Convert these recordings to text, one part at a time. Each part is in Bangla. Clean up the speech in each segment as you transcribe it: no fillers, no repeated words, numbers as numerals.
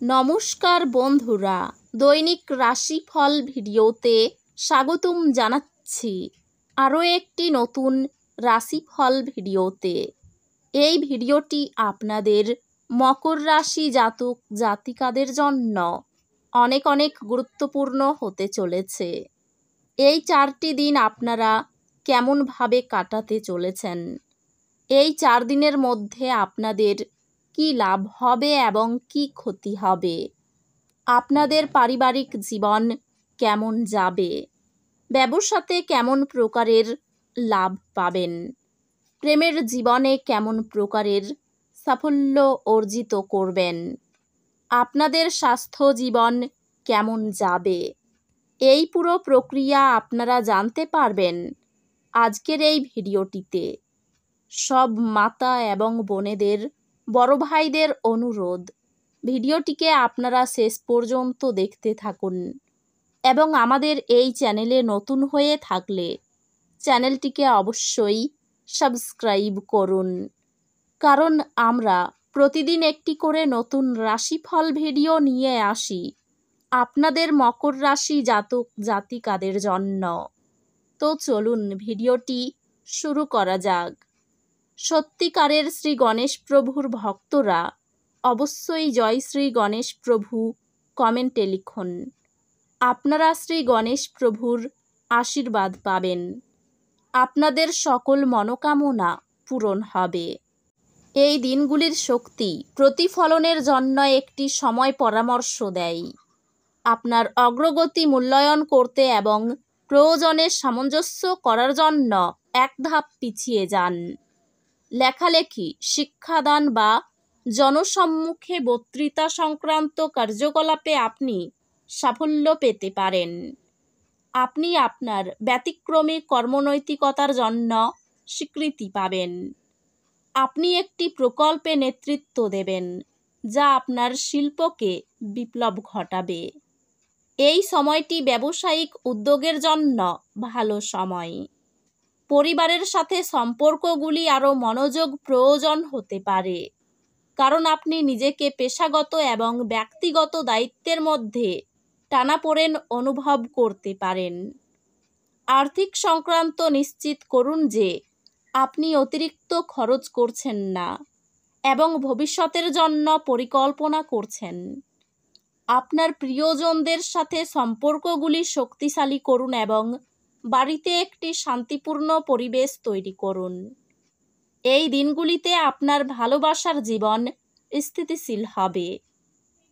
নমস্কার বন্ধুরা, দৈনিক রাশিফল ভিডিওতে স্বাগতম জানাচ্ছি আরও একটি নতুন রাশিফল ভিডিওতে। এই ভিডিওটি আপনাদের মকর রাশি জাতক জাতিকাদের জন্য অনেক অনেক গুরুত্বপূর্ণ হতে চলেছে। এই 4টি দিন আপনারা কেমনভাবে কাটাতে চলেছেন, এই 4 দিনের মধ্যে আপনাদের কি লাভ হবে এবং কি ক্ষতি হবে, আপনাদের পারিবারিক জীবন কেমন যাবে, ব্যবসাতে কেমন প্রকারের লাভ পাবেন, প্রেমের জীবনে কেমন প্রকারের সাফল্য অর্জিত করবেন, আপনাদের স্বাস্থ্য জীবন কেমন যাবে, এই পুরো প্রক্রিয়া আপনারা জানতে পারবেন আজকের এই ভিডিওটিতে। সব মাতা এবং বোনেদের, বড় ভাইদের অনুরোধ, ভিডিওটিকে আপনারা শেষ পর্যন্ত দেখতে থাকুন এবং আমাদের এই চ্যানেলে নতুন হয়ে থাকলে চ্যানেলটিকে অবশ্যই সাবস্ক্রাইব করুন, কারণ আমরা প্রতিদিন একটি করে নতুন রাশিফল ভিডিও নিয়ে আসি আপনাদের মকর রাশি জাতক জাতিকাদের জন্য। তো চলুন ভিডিওটি শুরু করা যাক। সত্যিকারের শ্রী গণেশ প্রভুর ভক্তরা অবশ্যই জয় শ্রী গণেশ প্রভু কমেন্টে লিখুন। আপনারা শ্রী গণেশ প্রভুর আশীর্বাদ পাবেন, আপনাদের সকল মনোকামনা পূরণ হবে। এই দিনগুলির শক্তি প্রতিফলনের জন্য একটি সময় পরামর্শ দেয়। আপনার অগ্রগতি মূল্যায়ন করতে এবং প্রয়োজনে সামঞ্জস্য করার জন্য এক ধাপ পিছিয়ে যান। লেখালেখি, শিক্ষাদান বা জনসম্মুখে বক্তৃতা সংক্রান্ত কার্যকলাপে আপনি সাফল্য পেতে পারেন। আপনি আপনার ব্যতিক্রমী কর্মনৈতিকতার জন্য স্বীকৃতি পাবেন। আপনি একটি প্রকল্পে নেতৃত্ব দেবেন যা আপনার শিল্পকে বিপ্লব ঘটাবে। এই সময়টি ব্যবসায়িক উদ্যোগের জন্য ভালো সময়। পরিবারের সাথে সম্পর্কগুলি আরও মনোযোগ প্রয়োজন হতে পারে, কারণ আপনি নিজেকে পেশাগত এবং ব্যক্তিগত দায়িত্বের মধ্যে টানাপোড়েন অনুভব করতে পারেন। আর্থিক সংক্রান্ত নিশ্চিত করুন যে আপনি অতিরিক্ত খরচ করছেন না এবং ভবিষ্যতের জন্য পরিকল্পনা করছেন। আপনার প্রিয়জনদের সাথে সম্পর্কগুলি শক্তিশালী করুন এবং বাড়িতে একটি শান্তিপূর্ণ পরিবেশ তৈরি করুন। এই দিনগুলিতে আপনার ভালোবাসার জীবন স্থিতিশীল হবে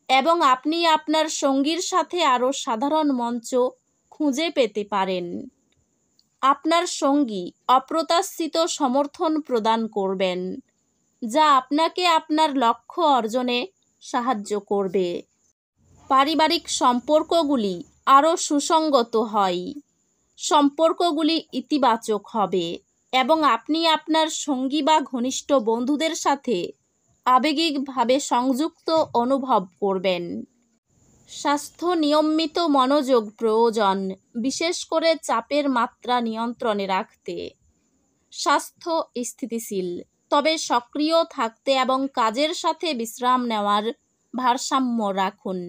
এবং আপনি আপনার সঙ্গীর সাথে আরও সাধারণ মঞ্চ খুঁজে পেতে পারেন। আপনার সঙ্গী অপ্রত্যাশিত সমর্থন প্রদান করবেন, যা আপনাকে আপনার লক্ষ্য অর্জনে সাহায্য করবে। পারিবারিক সম্পর্কগুলি আরও সুসংগত হয়, সম্পর্কগুলি ইতিবাচক হবে এবং আপনি আপনার সঙ্গী বা ঘনিষ্ঠ বন্ধুদের সাথে আবেগিকভাবে সংযুক্ত অনুভব করবেন। স্বাস্থ্য নিয়মিত মনোযোগ প্রয়োজন, বিশেষ করে চাপের মাত্রা নিয়ন্ত্রণে রাখতে। স্বাস্থ্য স্থিতিশীল, তবে সক্রিয় থাকতে এবং কাজের সাথে বিশ্রাম নেওয়ার ভারসাম্য রাখুন।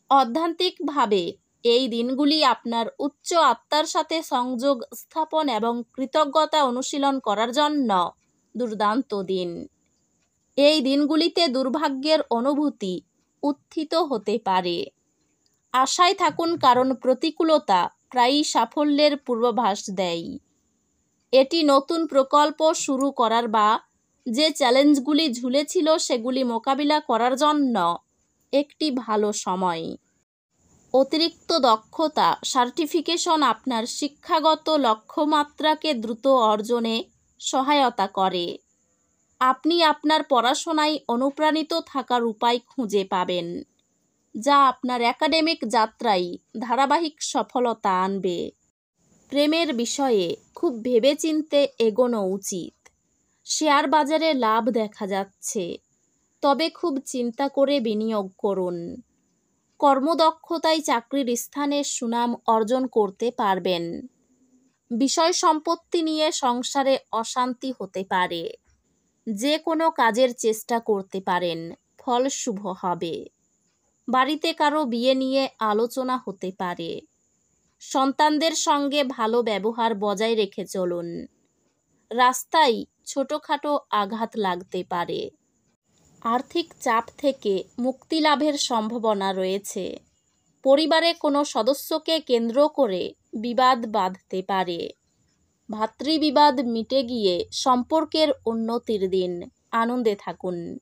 অধ্যাত্মিকভাবে এই দিনগুলি আপনার উচ্চ আত্মার সাথে সংযোগ স্থাপন এবং কৃতজ্ঞতা অনুশীলন করার জন্য দুর্দান্ত দিন। এই দিনগুলিতে দুর্ভাগ্যের অনুভূতি উত্থিত হতে পারে। আশায় থাকুন, কারণ প্রতিকূলতা প্রায়ই সাফল্যের পূর্বাভাস দেয়। এটি নতুন প্রকল্প শুরু করার বা যে চ্যালেঞ্জগুলি ঝুলেছিল সেগুলি মোকাবিলা করার জন্য একটি ভালো সময়। অতিরিক্ত দক্ষতা সার্টিফিকেশন আপনার শিক্ষাগত লক্ষ্যমাত্রাকে দ্রুত অর্জনে সহায়তা করে। আপনি আপনার পড়াশোনায় অনুপ্রাণিত থাকার উপায় খুঁজে পাবেন, যা আপনার একাডেমিক যাত্রায় ধারাবাহিক সফলতা আনবে। প্রেমের বিষয়ে খুব ভেবেচিন্তে এগোনো উচিত। শেয়ার বাজারে লাভ দেখা যাচ্ছে, তবে খুব চিন্তা করে বিনিয়োগ করুন। কর্মদক্ষতায় চাকরির স্থানে সুনাম অর্জন করতে পারবেন। বিষয় সম্পত্তি নিয়ে সংসারে অশান্তি হতে পারে। যে কোনো কাজের চেষ্টা করতে পারেন, ফল শুভ হবে। বাড়িতে কারো বিয়ে নিয়ে আলোচনা হতে পারে। সন্তানদের সঙ্গে ভালো ব্যবহার বজায় রেখে চলুন। রাস্তায় ছোটখাটো আঘাত লাগতে পারে। আর্থিক চাপ থেকে মুক্তি লাভের সম্ভাবনা রয়েছে। পরিবারে কোনো সদস্যকে কেন্দ্র করে বিবাদ বাধতে পারে। ভাতৃবিবাদ মিটে গিয়ে সম্পর্কের উন্নতির দিন। আনন্দে থাকুন।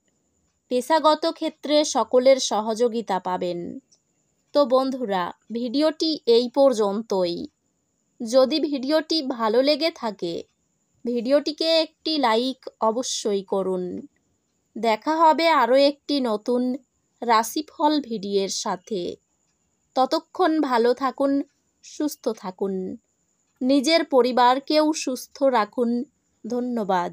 পেশাগত ক্ষেত্রে সকলের সহযোগিতা পাবেন। তো বন্ধুরা, ভিডিওটি এই পর্যন্তই। যদি ভিডিওটি ভালো লেগে থাকে ভিডিওটিকে একটি লাইক অবশ্যই করুন। দেখা হবে আরও একটি নতুন রাশিফল ভিডিওর সাথে। ততক্ষণ ভালো থাকুন, সুস্থ থাকুন, নিজের পরিবারকেও সুস্থ রাখুন। ধন্যবাদ।